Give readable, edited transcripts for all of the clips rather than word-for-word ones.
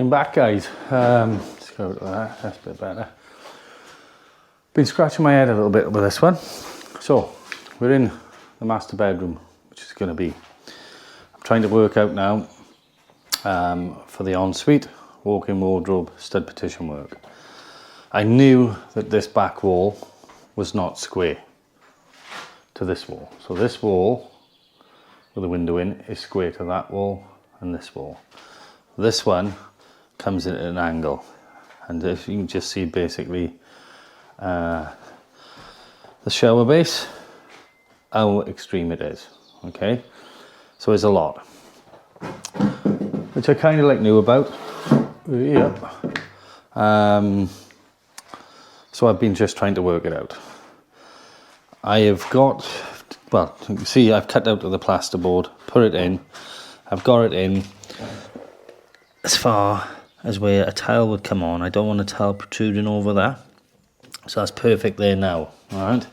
I'm back, guys. Let's go to that. That's a bit better. Been scratching my head a little bit with this one. So we're in the master bedroom, which is going to be. I'm trying to work out now for the ensuite walk-in wardrobe stud partition work. I knew that this back wall was not square to this wall. So this wall with the window in is square to that wall and this wall. This one comes in at an angle, and if you can just see basically the shower base, how extreme it is. Okay, so it's a lot, which I kind of knew about. Yep. So I've been just trying to work it out. I have got, well, you can see I've cut out of the plasterboard, put it in. I've got it in as far as where a tile would come on. I don't want a tile protruding over that, so that's perfect there now. All right,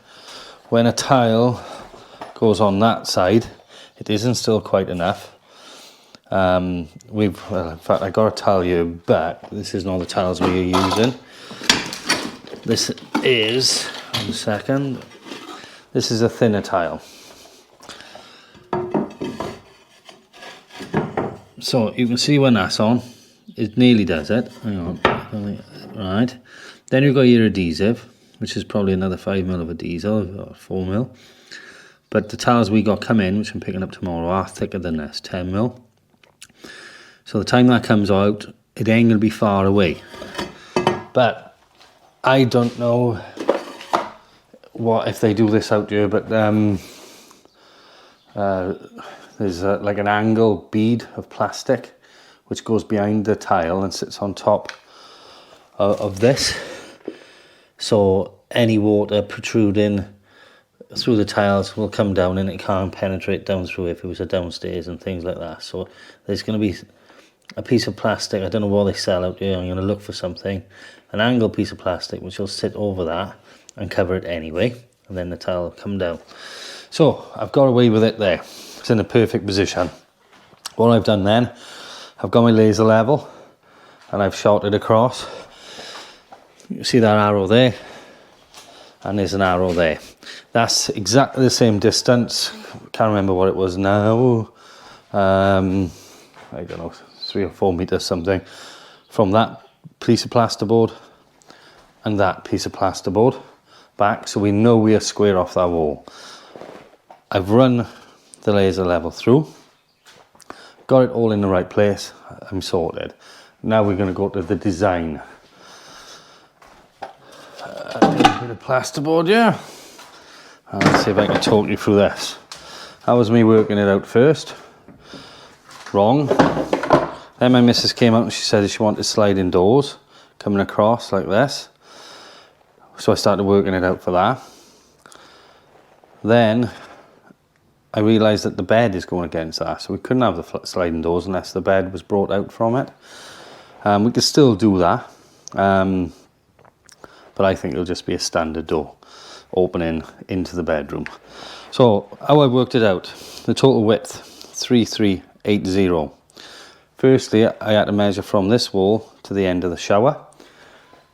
when a tile goes on that side, it isn't still quite enough. Well, in fact, I got a tile here, but this is not the tiles we are using. This is, one second, this is a thinner tile. So you can see when that's on, it nearly does it. Hang on, right. Then you've got your adhesive, which is probably another 5mm of adhesive, or 4mm. But the tiles we got come in, which I'm picking up tomorrow, are thicker than this, 10mm. So the time that comes out, it ain't gonna be far away. But I don't know what if they do this out here, but there's like an angle bead of plastic which goes behind the tile and sits on top of this, so any water protruding through the tiles will come down and it can't penetrate down through if it was a downstairs and things like that. So there's going to be a piece of plastic, I don't know what they sell out here, I'm going to look for something, an angle piece of plastic which will sit over that and cover it anyway, and then the tile will come down. So I've got away with it there. It's in a perfect position. What I've done then, I've got my laser level and I've shot it across. You see that arrow there, and there's an arrow there. That's exactly the same distance. Can't remember what it was now. I don't know, 3 or 4 meters something from that piece of plasterboard and that piece of plasterboard back, so we know we are square off that wall. I've run the laser level through, got it all in the right place. I'm sorted. Now we're going to go to the design. A bit of plasterboard, yeah. And let's see if I can talk you through this. That was me working it out first. Wrong. Then my missus came out and she said she wanted sliding doors coming across like this. So I started working it out for that. Then I realised that the bed is going against that, so we couldn't have the sliding doors unless the bed was brought out from it. We could still do that, but I think it'll just be a standard door opening into the bedroom. So how I worked it out, the total width, 3380. Firstly, I had to measure from this wall to the end of the shower,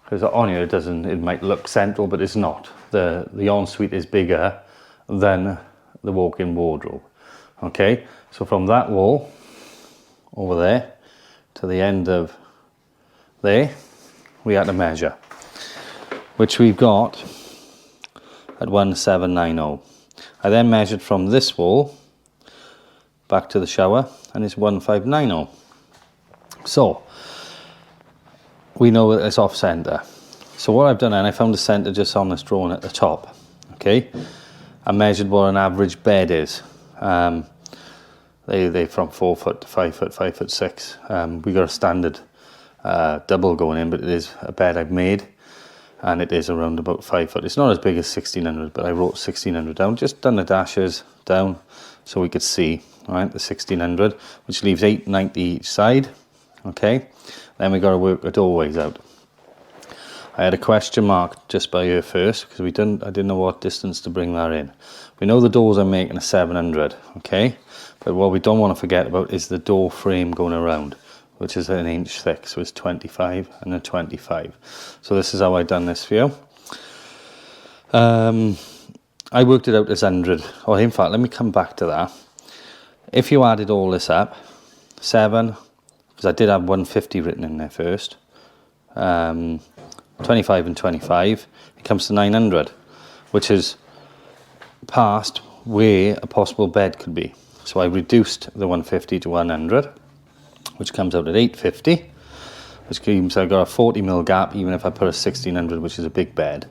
because on here it might look central, but it's not. The ensuite is bigger than the walk-in wardrobe. Okay, so from that wall over there to the end of there, we had to measure, which we've got at 1790. I then measured from this wall back to the shower, and it's 1590. So we know that it's off center. So what I've done, and I found the center just on this drawing at the top. Okay, I measured what an average bed is. They're from 4 foot to 5 foot, 5'6". We got a standard double going in, but it is a bed I've made, and it is around about 5 foot. It's not as big as 1600, but I wrote 1600 down, just done the dashes down so we could see, all right, the 1600, which leaves 890 each side. Okay, then we got to work the doorways out. I had a question mark just by here first because I didn't know what distance to bring that in. We know the doors I'm making are 700, okay, but what we don't want to forget about is the door frame going around. which is an inch thick, so it's 25 and a 25. So this is how I've done this for you. I worked it out as 100, or in fact, let me come back to that. If you added all this up, 7, because I did have 150 written in there first, 25 and 25, it comes to 900, which is past where a possible bed could be. So I reduced the 150 to 100, which comes out at 850, which means I've got a 40mm gap even if I put a 1600, which is a big bed.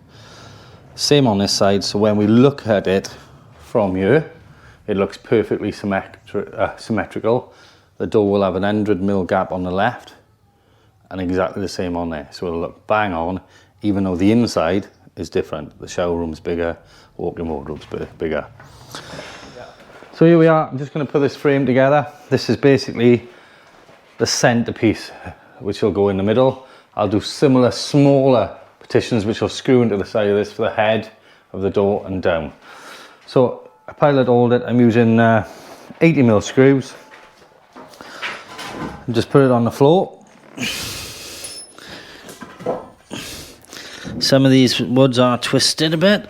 Same on this side, so when we look at it from here, it looks perfectly symmetrical. The door will have an 100mm gap on the left and exactly the same on there, so it'll look bang on, even though the inside is different. The shower room's bigger, walk-in wardrobe's bigger. Yeah. So here we are. I'm just going to put this frame together. This is basically the centerpiece, which will go in the middle. I'll do similar smaller partitions which will screw into the side of this for the head of the door and down. So I pilot all it. I'm using 80mm screws. And just put it on the floor. Some of these woods are twisted a bit.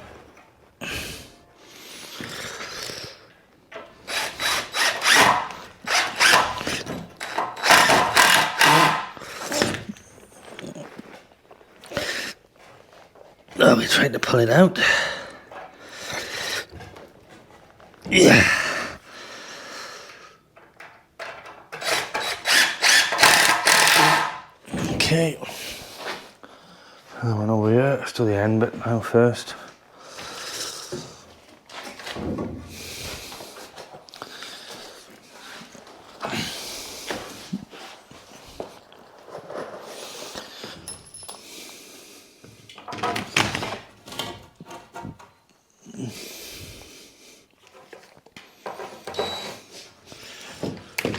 Oh, we tried to pull it out. Yeah. Okay. I went over here. Let's do the end bit now first.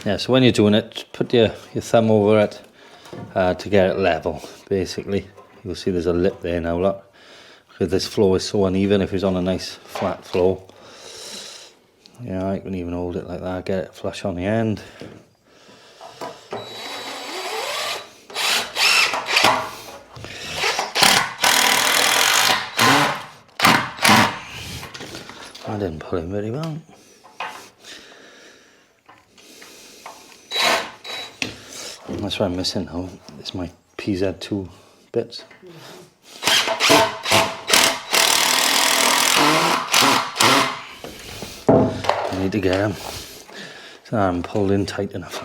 Yeah, so when you're doing it, put your thumb over it to get it level, basically. You'll see there's a lip there now, look. Because this floor is so uneven. If it's on a nice flat floor, yeah, I can even hold it like that, get it flush on the end. I didn't pull it very well. That's what I'm missing now. It's my PZ2 bits. I need to get them so I'm pulled in tight enough.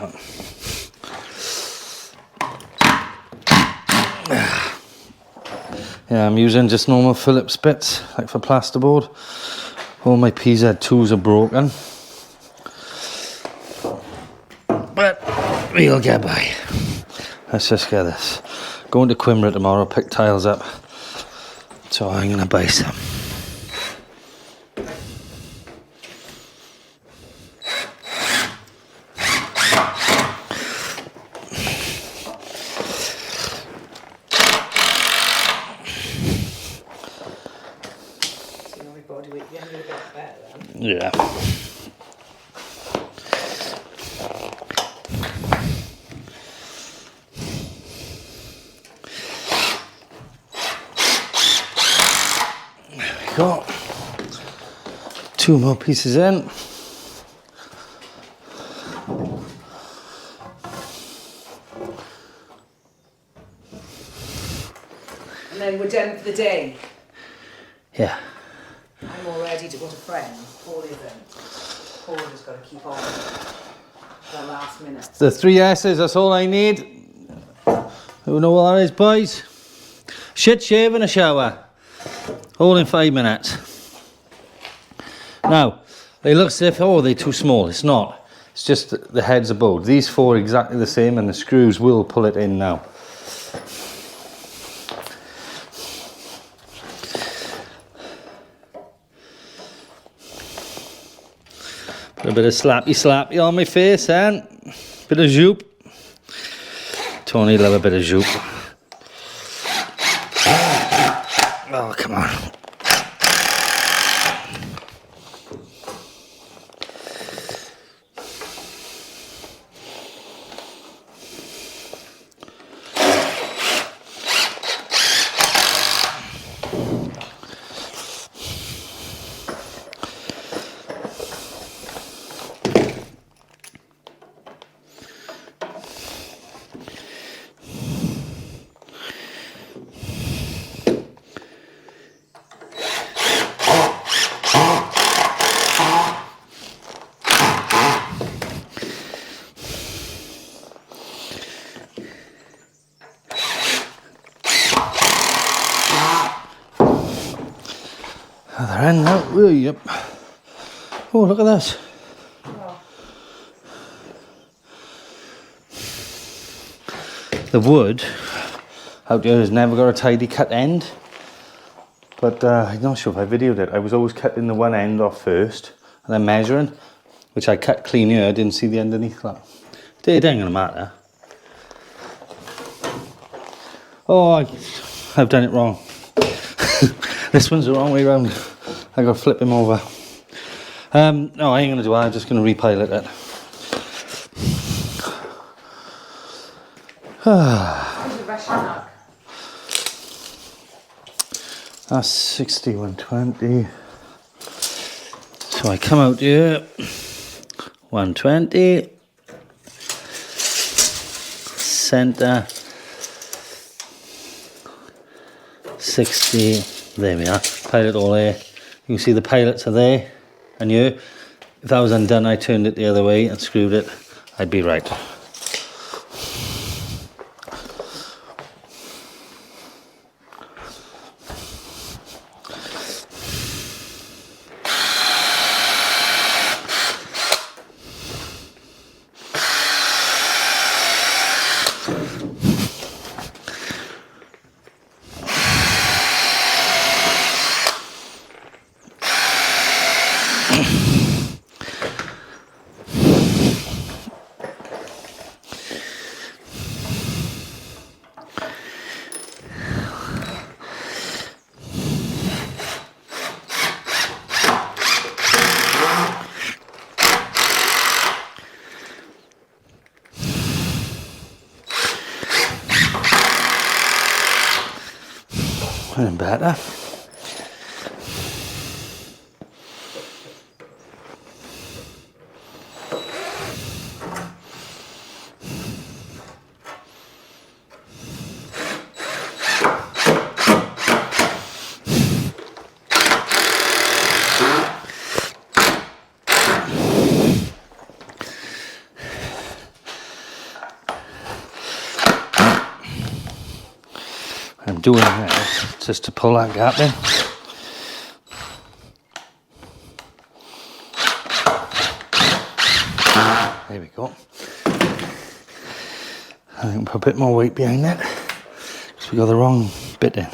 Yeah, I'm using just normal Phillips bits, like for plasterboard. All my PZ2s are broken, but we'll get by. Let's just get this. Going to Coimbra tomorrow, pick tiles up. So I'm gonna buy some. Yeah. Got 2 more pieces in. And then we're done for the day. Yeah. I'm all ready to go to friends. Paul isn't. Paul has got to keep on the last minute. The 3 S's, that's all I need. Who know what that is, boys? Shit, shave and a shower. All in 5 minutes. Now, they look as if, oh, they're too small. It's not. It's just the heads are bowed. These 4 are exactly the same, and the screws will pull it in now. Put a bit of slappy on my face, then. Bit of zoop. Tony love a bit of zoop. Oh, come on. Other end now. Oh, yep. Oh, look at this. Oh. The wood out here has never got a tidy cut end. But I'm not sure if I videoed it. I was always cutting the one end off first and then measuring, which I cut clean here. I didn't see the underneath that. It ain't gonna matter. Oh, I've done it wrong. This one's the wrong way round. I gotta flip him over. No, I ain't gonna do that. I'm just gonna repilot it. Where's the Russian mug? That's 6120. So I come out here, 120, centre, 60. There we are. Pilot all there. You can see the pilots are there and here. If that was undone, I turned it the other way and screwed it, I'd be right. And better. I'm doing this just to pull that gap in. There we go. I can put a bit more weight behind it because we got the wrong bit in.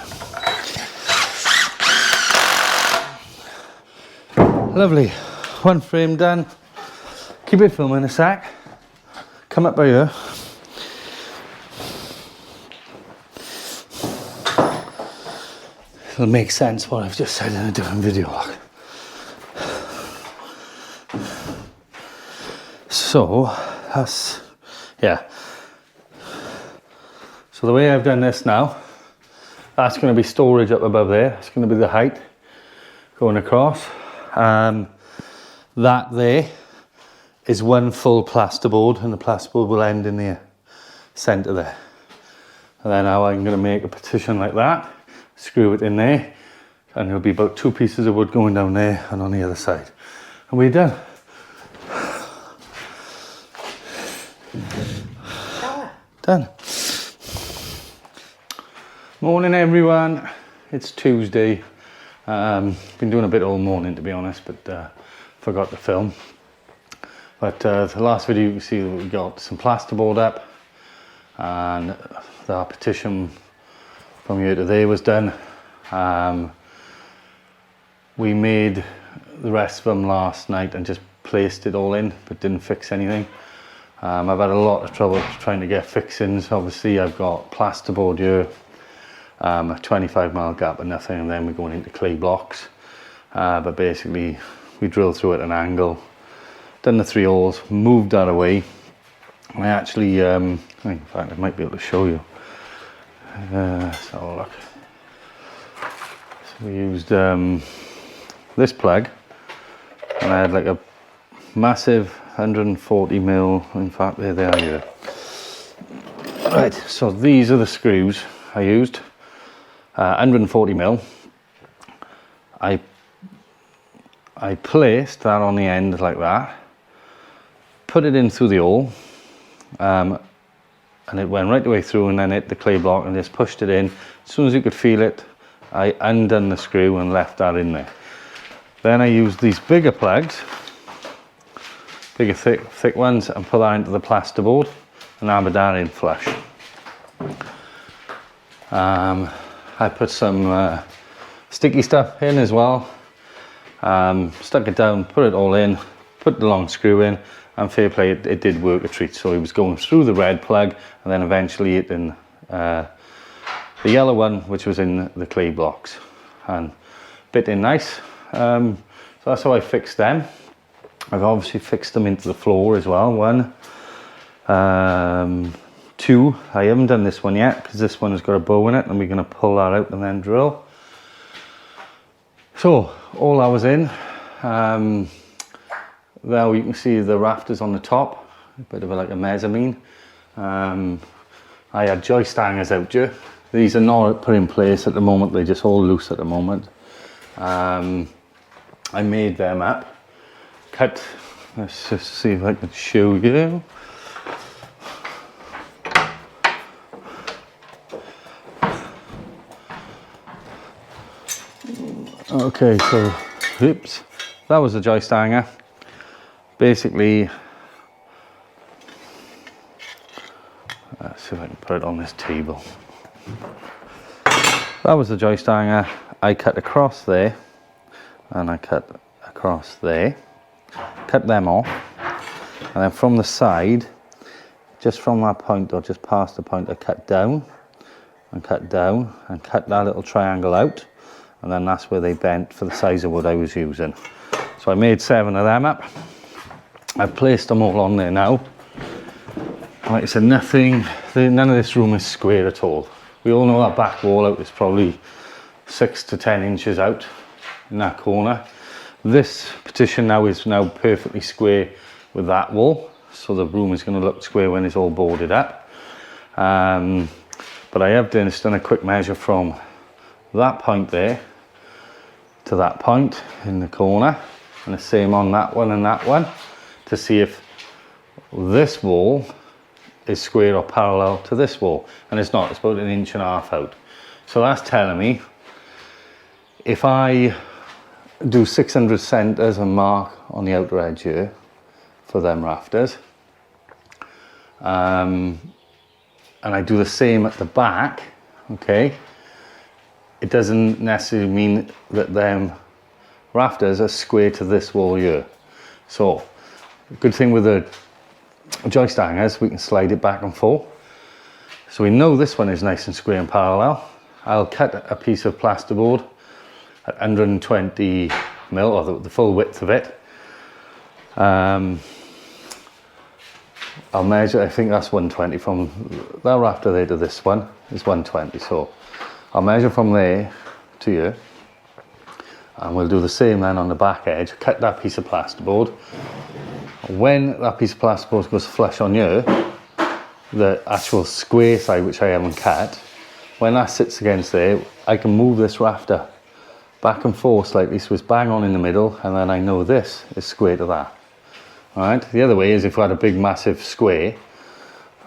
Lovely. One frame done. Keep it filming a sec. Come up by here. It'll make sense what I've just said in a different video. So that's, yeah. So the way I've done this now, that's going to be storage up above there. It's going to be the height going across. That there is one full plasterboard, and the plasterboard will end in the centre there. And then now I'm going to make a partition like that, screw it in there, and there'll be about 2 pieces of wood going down there and on the other side. And we're done. Done. Morning everyone, it's Tuesday. Been doing a bit all morning to be honest, but forgot to film. But the last video you can see that we got some plasterboard up and the partition from here to there was done. We made the rest of them last night and just placed it all in, but didn't fix anything. I've had a lot of trouble trying to get fixings. Obviously I've got plasterboard here, a 25mm gap and nothing, and then we're going into clay blocks. But basically we drilled through at an angle, done the 3 holes, moved that away. I actually, in fact I might be able to show you. Let's have a look. So we used this plug, and I had like a massive 140mm, in fact there they are here. Right, so these are the screws I used, 140mm. I placed that on the end like that, put it in through the hole, and it went right the way through and then hit the clay block and just pushed it in. As soon as you could feel it, I undone the screw and left that in there. Then I used these bigger plugs, bigger thick ones, and put that into the plasterboard and hammered that in flush. I put some sticky stuff in as well, stuck it down, put it all in, put the long screw in, and fair play, it did work a treat. So it was going through the red plug and then eventually it in the yellow one, which was in the clay blocks, and bit in nice. So that's how I fixed them. I've obviously fixed them into the floor as well. 1, 2, I haven't done this one yet because this one has got a bow in it and we're going to pull that out and then drill. So all that was in. There you can see the rafters on the top, a bit of like a mezzanine. I had joist hangers out here. These are not put in place at the moment, they're just all loose at the moment. I made them up, cut, let's just see if I can show you. Okay, so, oops, that was the joist hanger. Basically, let's see if I can put it on this table. That was the joist hanger. I cut across there, and I cut across there, cut them off, and then from the side, just from that point or just past the point, I cut down, and cut down, and cut that little triangle out, and then that's where they bent for the size of wood I was using. So I made 7 of them up. I've placed them all on there now. Like I said, none of this room is square at all. We all know that back wall out is probably 6 to 10 inches out in that corner. This partition now is perfectly square with that wall, so the room is going to look square when it's all boarded up. But I have done a quick measure from that point there to that point in the corner, and the same on that one and that one, to see if this wall is square or parallel to this wall, and it's not. It's about 1.5 inches out. So that's telling me if I do 600 centres and mark on the outer edge here for them rafters, and I do the same at the back, okay, it doesn't necessarily mean that them rafters are square to this wall here. So good thing with the joist hangers, we can slide it back and forth. So we know this one is nice and square and parallel. I'll cut a piece of plasterboard at 120 mil, or the full width of it. I'll measure, I think that's 120 from that rafter there to this one is 120. So I'll measure from there to here, and we'll do the same then on the back edge. Cut that piece of plasterboard. When that piece of plasterboard goes flush on here, the actual square side, which I haven't cut, when that sits against there, I can move this rafter back and forth slightly so it's bang on in the middle, and then I know this is square to that. Alright, the other way is if we had a big massive square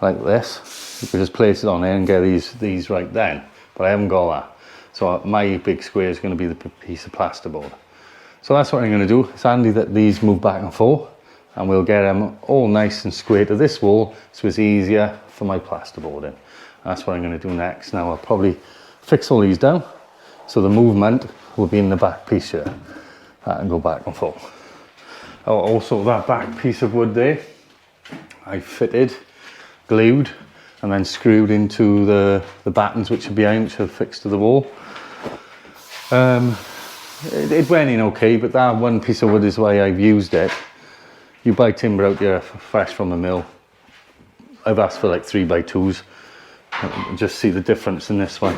like this, you could just place it on there and get these right then, but I haven't got that. So my big square is going to be the piece of plasterboard. So that's what I'm going to do. It's handy that these move back and forth, and we'll get them all nice and square to this wall so it's easier for my plasterboarding. That's what I'm going to do next. Now I'll probably fix all these down so the movement will be in the back piece here and go back and forth. Oh, also that back piece of wood there I fitted, glued, and then screwed into the battens which are behind, which are fixed to the wall. It went in okay, but that one piece of wood is why I've used it. You buy timber out here fresh from the mill. I've asked for like 3x2s. Just see the difference in this one.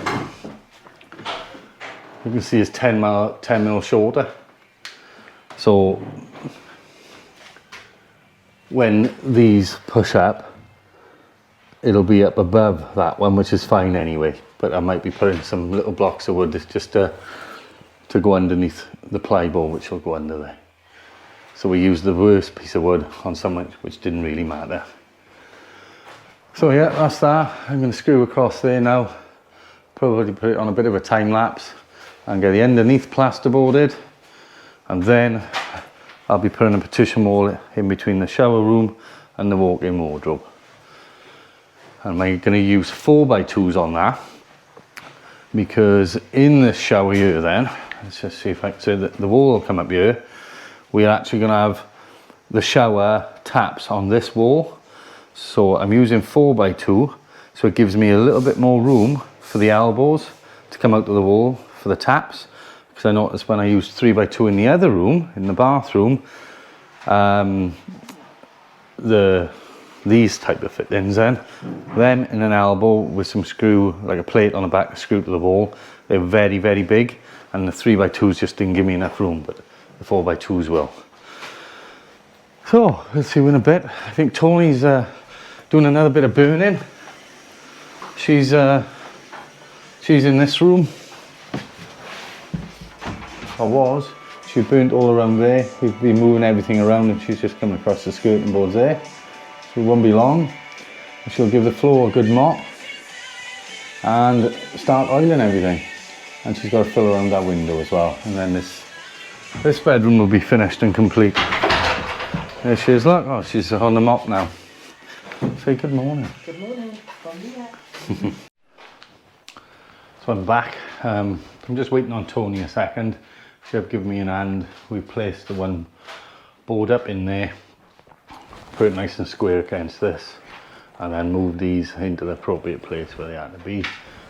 You can see it's 10 mil shorter. So when these push up, it'll be up above that one, which is fine anyway. But I might be putting some little blocks of wood just to go underneath the plyboard, which will go under there. So we used the worst piece of wood on something which didn't really matter. So yeah, that's that. I'm going to screw across there now. Probably put it on a bit of a time lapse and get the underneath plasterboarded. And then I'll be putting a partition wall in between the shower room and the walk-in wardrobe. And I'm going to use 4x2s on that, because in the shower here then, let's just see if I can say that the wall will come up here. We're actually going to have the shower taps on this wall. So I'm using 4x2, so it gives me a little bit more room for the elbows to come out of the wall for the taps. Because I noticed when I used 3x2 in the other room, in the bathroom, these type of fittings then, them in an elbow with some screw, like a plate on the back, screw to the wall, they're very, very big, and the 3x2s just didn't give me enough room, but the 4x2s will. So let's see in a bit. I think Tony's doing another bit of burning. She's in this room. I was. She burnt all around there. We've been moving everything around and she's just coming across the skirting boards there. So it won't be long. She'll give the floor a good mop and start oiling everything. And she's got to fill around that window as well. And then this bedroom will be finished and complete. There she is, look. Oh, she's on the mop now. Say good morning. Good morning. Bon dia. So I'm back. I'm just waiting on Tony a second. She'll give me an hand. We placed the one board up in there, put it nice and square against this, and then move these into the appropriate place where they had to be.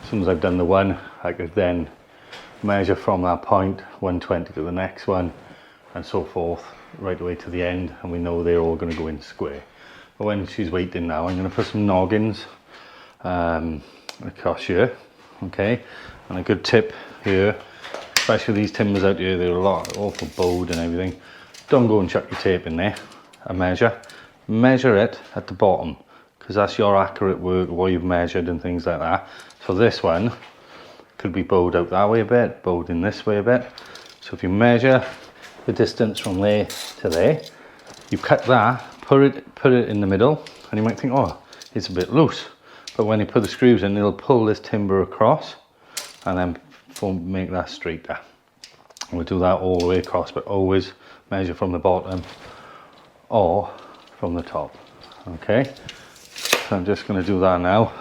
As soon as I've done the one, I could then measure from that point 120 to the next one and so forth right away to the end, and we know they're all going to go in square. But when she's waiting now, I'm going to put some noggins across here, okay, and a good tip here, especially these timbers out here, they're a lot awful bowed and everything. Don't go and chuck your tape in there and measure it at the bottom, because that's your accurate work, what you've measured and things like that. So this one could be bowed out that way a bit, bowed in this way a bit. So if you measure the distance from there to there, you cut that, put it in the middle, and you might think, oh, it's a bit loose. But when you put the screws in, it'll pull this timber across and then make that straighter. And we'll do that all the way across, but always measure from the bottom or from the top. Okay, so I'm just going to do that now.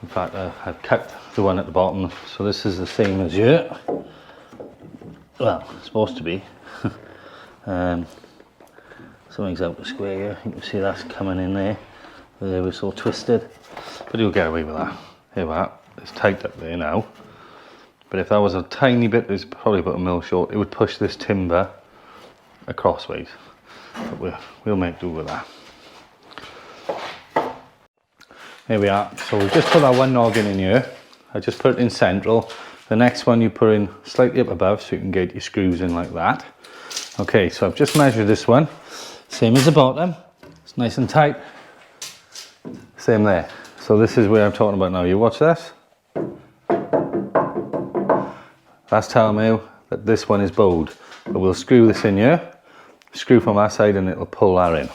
In fact, I've cut the one at the bottom, so this is the same as here. Well, it's supposed to be. Something's out of square here. You can see that's coming in there. They were so twisted, but you'll get away with that. Here we are. It's tight up there now. But if that was a tiny bit, it's probably about a mil short, it would push this timber acrossways. But we'll make do with that. Here we are. So we've just put that one noggin in here. I just put it in central. The next one you put in slightly up above so you can get your screws in like that. Okay, so I've just measured this one. Same as the bottom. It's nice and tight. Same there. So this is where I'm talking about now. You watch this. That's telling me that this one is bowed. But we'll screw this in here. Screw from that side and it'll pull that in.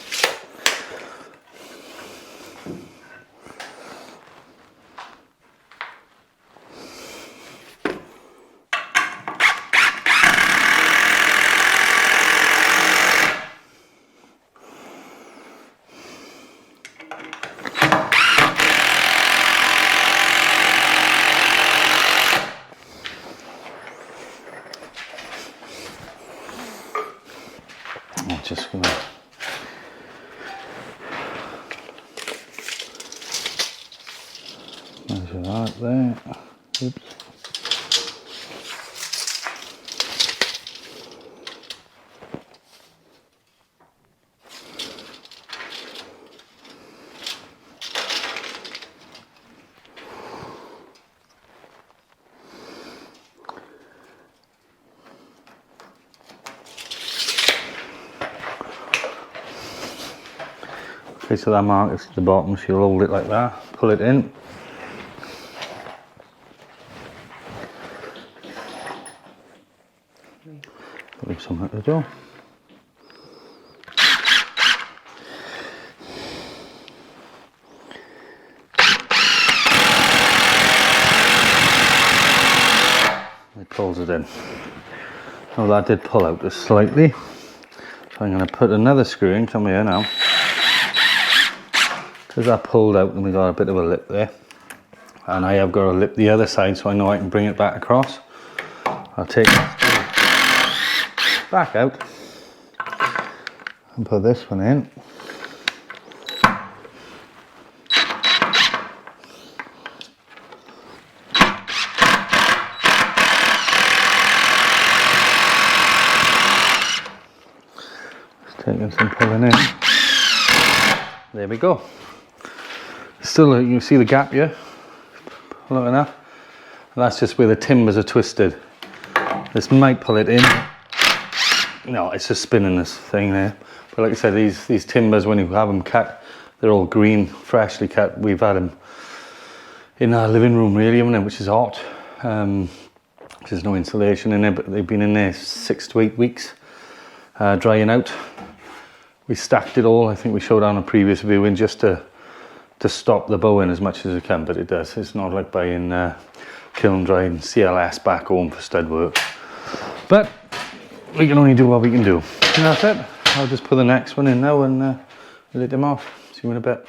I'm just gonna measure that there. Oops. Okay, so that mark is to the bottom, so you'll hold it like that, pull it in. Leave some at the door. It pulls it in. Oh, that did pull out just slightly. So I'm going to put another screw in, come here now. Because that pulled out and we got a bit of a lip there. And I have got a lip the other side so I know I can bring it back across. I'll take that back out and put this one in. Taking some pulling in. There we go. Still, you can see the gap here. Look at that. And that's just where the timbers are twisted. This might pull it in. No, it's just spinning this thing there. But like I said, these timbers, when you have them cut, they're all green, freshly cut. We've had them in our living room, really, haven't they? Which is hot. There's no insulation in there, but they've been in there 6 to 8 weeks, drying out. We stacked it all. I think we showed on a previous viewing just to stop the bowing as much as it can, but it does. It's not like buying kiln dried CLS back home for stud work. But we can only do what we can do. And that's it. I'll just put the next one in now and let them off. See you in a bit.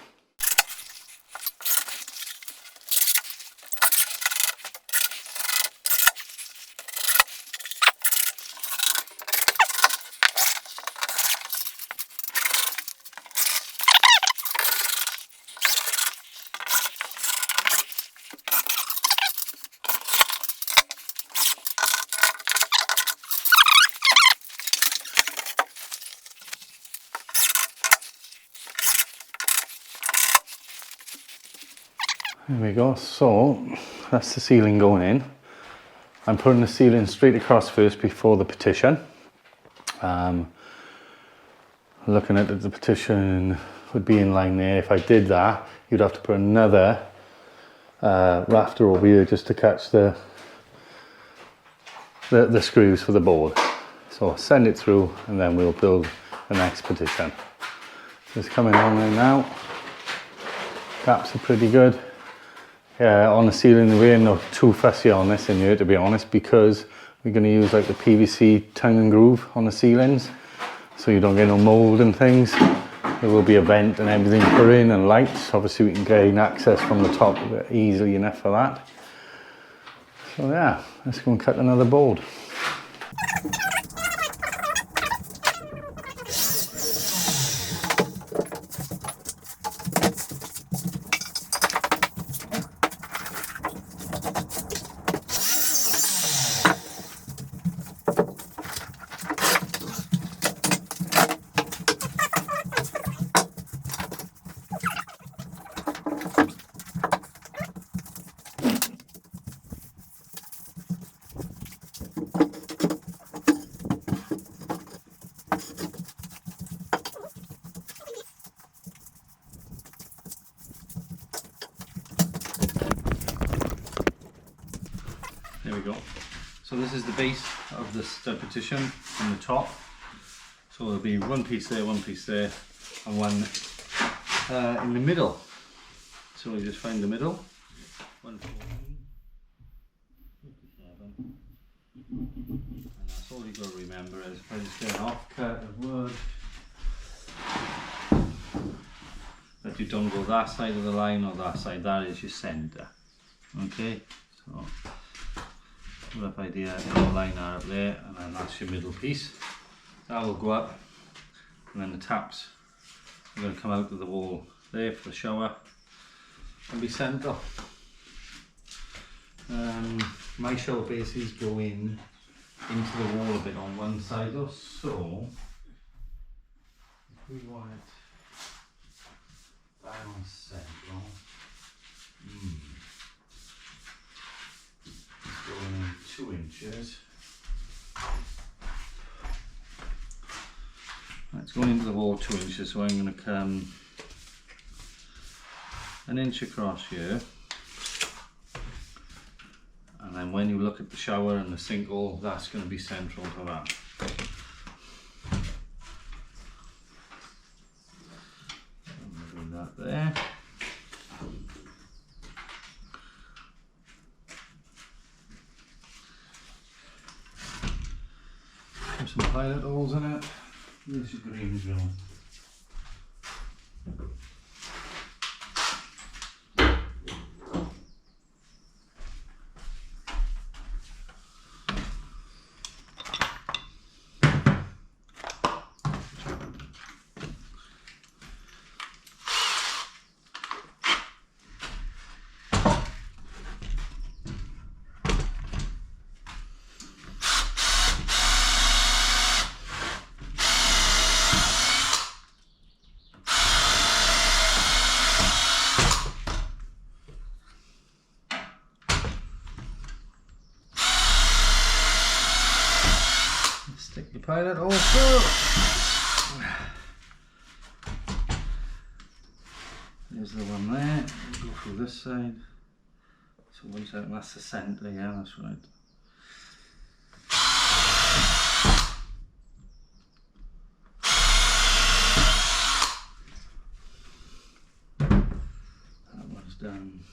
There we go, so that's the ceiling going in. I'm putting the ceiling straight across first before the partition. Looking at the partition would be in line there. If I did that, you'd have to put another rafter over here just to catch the screws for the board. So send it through and then we'll build the next partition. So it's coming on there now. Gaps are pretty good. On the ceiling, we're not too fussy on this in here, to be honest, because we're going to use like the PVC tongue and groove on the ceilings, so you don't get no mould and things. There will be a vent and everything put in and lights. Obviously we can gain access from the top easily enough for that. So yeah, let's go and cut another board. There we go. So this is the base of the stud partition from the top. So there'll be one piece there, and one in the middle. So we just find the middle. 114, 57. And that's all you've got to remember is if I just get an offcut of wood, that you don't go that side of the line or that side, that is your centre. Okay, so rough idea, you'll line that up there, and then that's your middle piece. That will go up, and then the taps are going to come out of the wall there for the shower and be sent off. My shower bases go into the wall a bit on one side or so. If we want it down central, going in 2 inches. It's going into the wall 2 inches, so I'm going to come 1 inch across here. And then when you look at the shower and the sink hole, that's going to be central to that. I'm going to bring that there. Put some pilot holes in it. There's your green drill. Stick your pilot hole through. There's the one there. We'll go through this side. So 1 second, that's the centre, yeah, that's right. That one's done.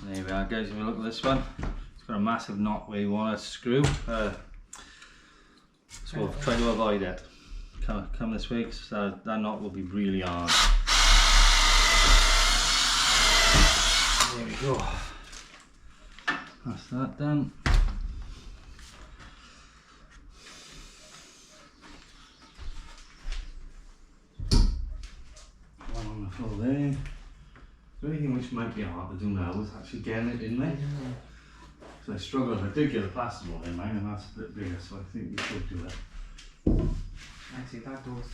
There we are, guys. If you look at this one, it's got a massive knot where you want to screw. So we'll try to avoid it. Come this way, because that knot will be really hard. There we go. That's that done. One on the floor there. The only thing which might be hard to do now is actually getting it in there. So I struggled. I did get a plasterboard in mine, and that's a bit bigger, so I think we should do it. Actually, that door's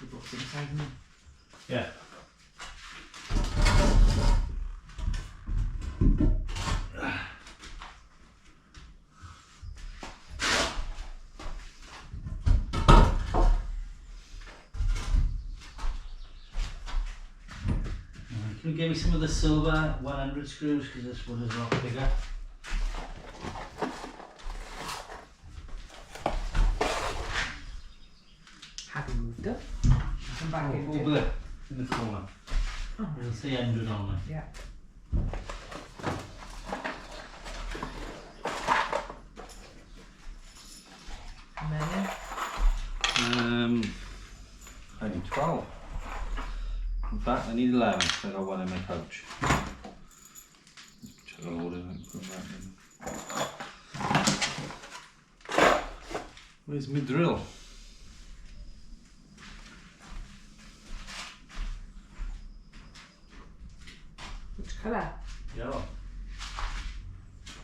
the book's inside, isn't it? Yeah. Can you give me some of the silver 100 screws, because this one is a lot bigger. Have you moved it? Come back in. Over there, in the corner. Oh. There's 300 on there. Yeah. And then I need 12. In fact, I need 11, because I got one in my couch. Just chuck a load in and put that in. Where's my drill? which colour? Yellow.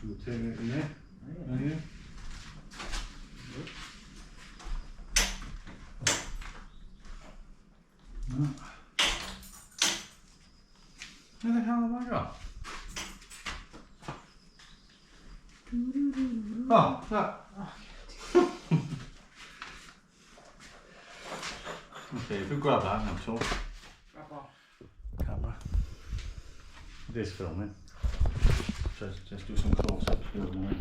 We'll turn it in there. Oh, Right here. No. Where the hell have I got? Oh, that. Okay, if you grab that, I'm sure. Grab off. Camera. It is filming. Just do some close-ups here. Right?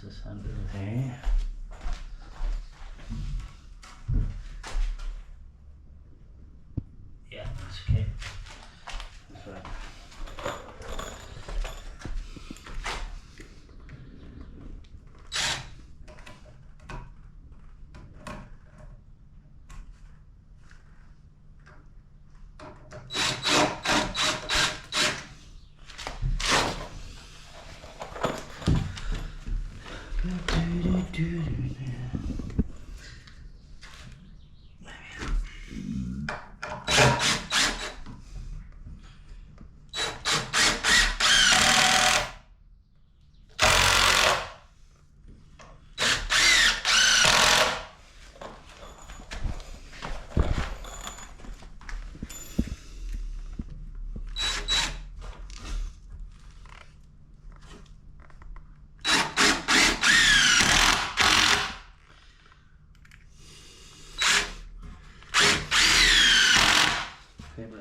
This under there. Yeah, that's okay. That's right.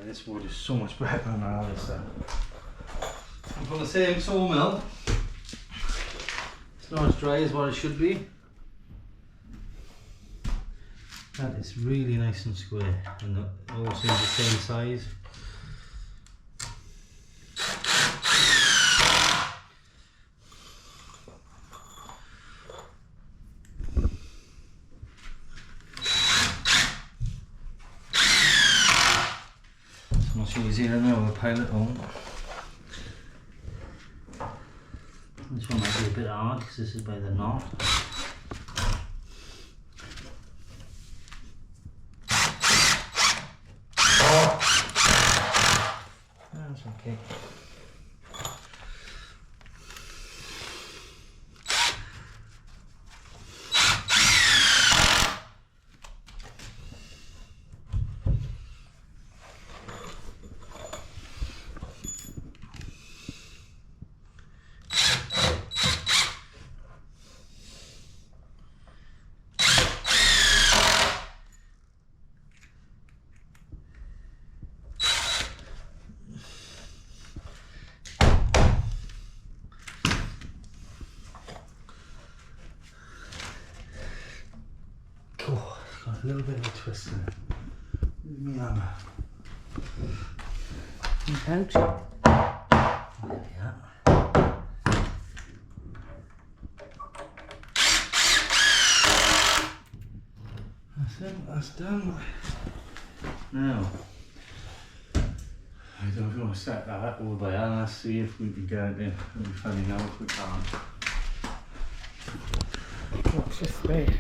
This wood is so much better than that other stuff. And from the same sawmill, it's not as dry as what it should be. That is really nice and square, and it all seems the same size. Much easier now with a pilot on. This one might be a bit hard because this is by the knot. That's okay. Oh, it's got a little bit of a twist in it. Here's my hammer. Pouch. There we are. That's it, that's done. Now, I don't know if you want to set that up over by hand. Let's see if we can get it in. We'll be finding out if we can't. Watch this space.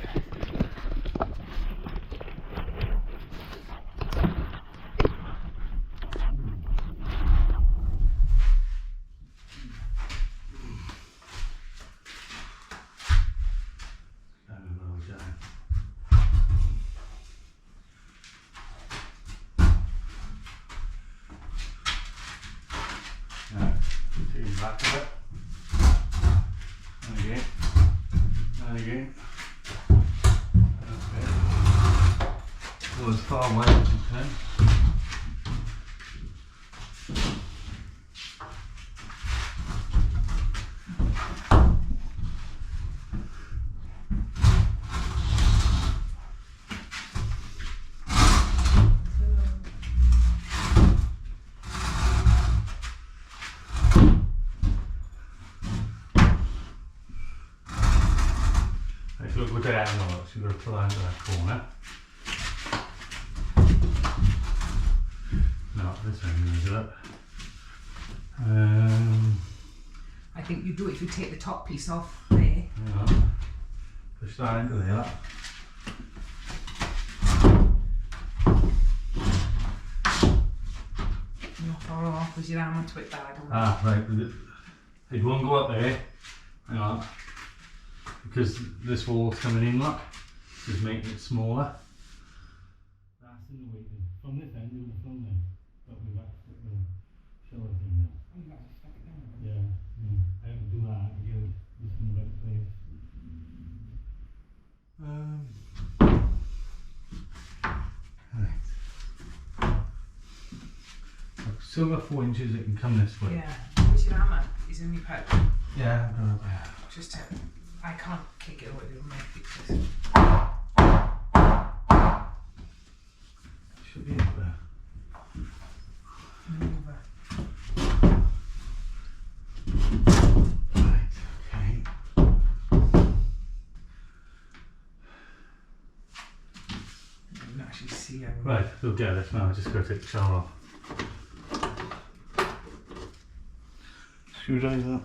Back of it. And again. And again. Okay. Go as far away as you can. Look, we're down now, so you've got to pull out of that corner. No, this end is it. I think you do it if you take the top piece off there. Yeah. Push that into there. Not far off with your arm and twit bag. Ah, right. It won't go up there. Hang on. Because this wall's coming in, look, just making it smaller. That's in the way from this end, you're going to film there, but we've got to put the shower thing there. Oh, you got to stuck it down. Yeah, I have to do that to get this in the right place. Right. Still got 4 inches, it can come this way. Yeah, where's your hammer? Is in your pouch. Yeah, I've got it there. Just I can't kick it away with my feet. Should be up there. Over. Right, okay. You can actually see how. Right, we'll get this now, I just got to take the shower off. Screwdriver.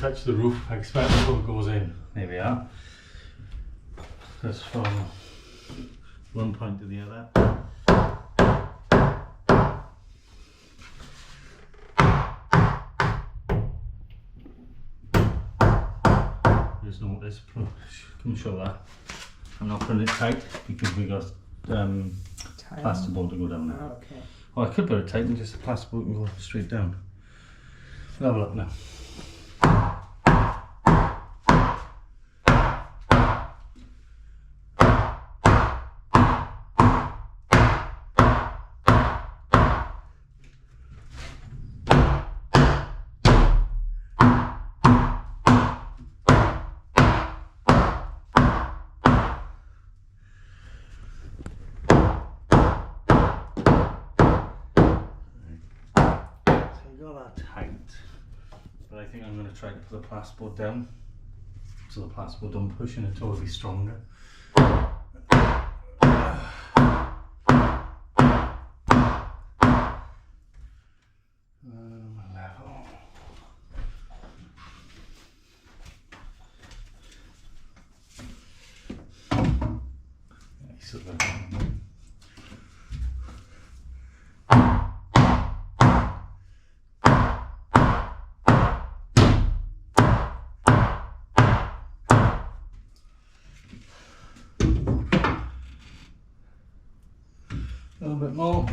touch the roof. I expect before it goes in. There we are. That's from one point to the other. Just notice, can show that. I'm not putting it tight because we got plasterboard to go down there. Oh, okay. Well, I could put it tight and just the plasterboard can go straight down. We'll have a look now. Tight, but I think I'm going to try to put the plasterboard down so the plasterboard don't push and it'll be stronger. Level. Excellent. A little bit more.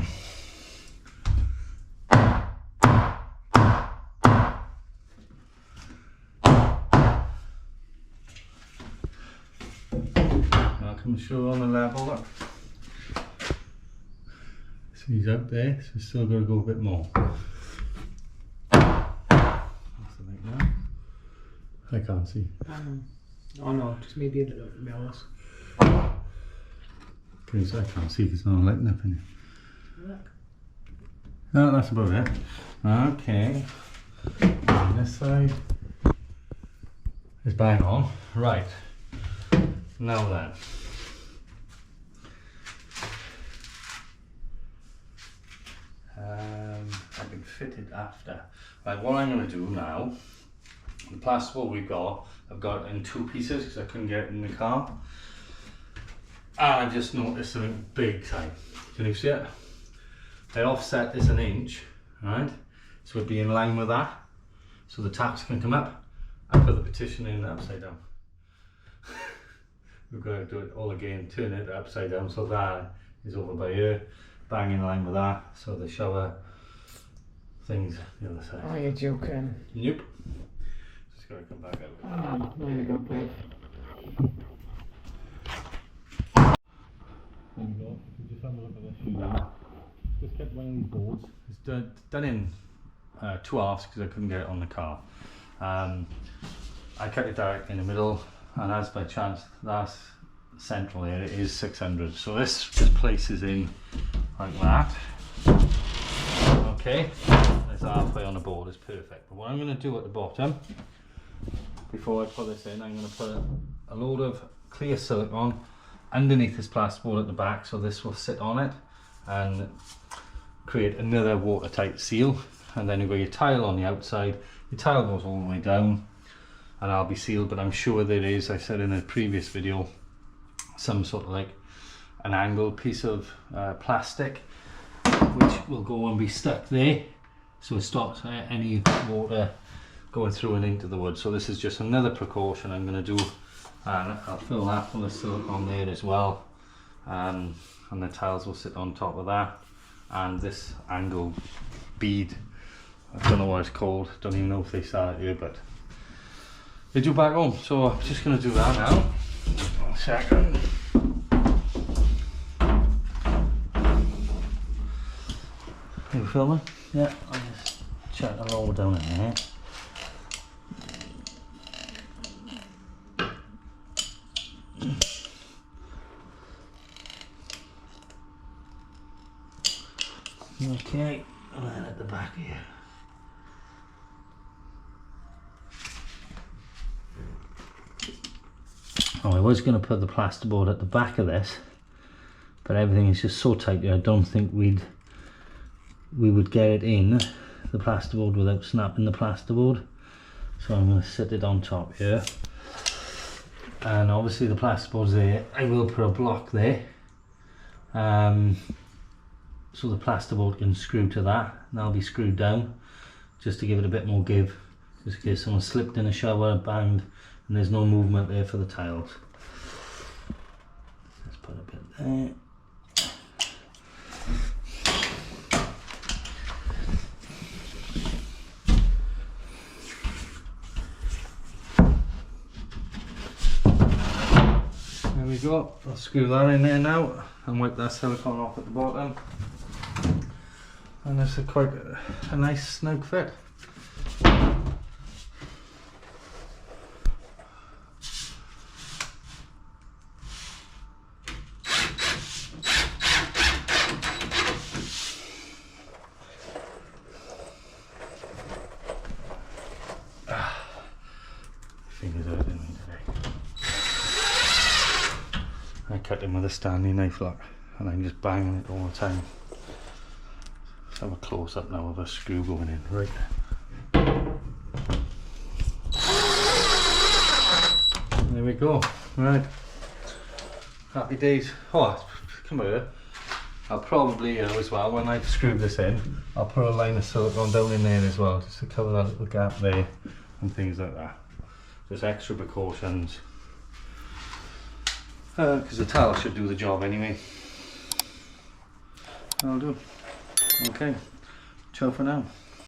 Now come show on the level. Look. So he's up there, so we've still got to go a bit more. What's the thing now? I can't see. Oh no, just maybe a little else. Because I can't see because I'm lighting up in here. Look. No, that's about it. Okay. And this side is bang on. Right. Now then. I've been fitted after. Right, what I'm going to do now, the plasterboard I've got in two pieces because I couldn't get it in the car. And I just noticed something big time. Can you see it? I offset this an inch, right? So it'd be in line with that. So the taps can come up. I put the partition in upside down. We've got to do it all again, turn it upside down so that is over by here, bang in line with that. So the shower things the other side. Oh, you're joking. Nope. Just got to come back out. Oh, there you go, babe. There we go. Just have a look at this sheet. Just kept one of these boards. It's done in two halves because I couldn't get it on the car. I cut it directly in the middle, and as by chance that's central here, it is 600. So this just places in like that. Okay, it's halfway on the board, it's perfect. But what I'm going to do at the bottom, before I put this in, I'm going to put a load of clear silicone underneath this plasterboard at the back, so this will sit on it and create another watertight seal. And then you've got your tile on the outside. Your tile goes all the way down and I'll be sealed, but I'm sure there is, I said in a previous video, some sort of like an angled piece of plastic which will go and be stuck there, so it stops any water going through and into the wood. So this is just another precaution I'm going to do, and I'll fill that full of silicone there as well, and the tiles will sit on top of that. And this angle bead, I don't know what it's called, don't even know if they sell it here, but they do back home. So I'm just going to do that now. 1 second. Are you filming? Yeah, I'll just check it all down in here. Okay, and then at the back here. Oh, I was going to put the plasterboard at the back of this, but everything is just so tight here, I don't think we would get it in the plasterboard without snapping the plasterboard. So I'm going to sit it on top here, and obviously the plasterboard's there. I will put a block there, so the plasterboard can screw to that, and that'll be screwed down just to give it a bit more give, just in case someone slipped in a shower, banged, and there's no movement there for the tiles. Let's put a bit there. There we go. I'll screw that in there now and wipe that silicone off at the bottom. And it's quite a nice snug fit. Fingers hurting me today. I cut him with a Stanley knife, look, and I'm just banging it all the time. Let's have a close up now of a screw going in, right. There we go, right. Happy days. Oh, come over. I'll probably, as well, when I've screwed this in, I'll put a line of silicone down in there as well, just to cover that little gap there and things like that. Just extra precautions. Because the tile should do the job anyway. That'll do. Okay. Ciao for now.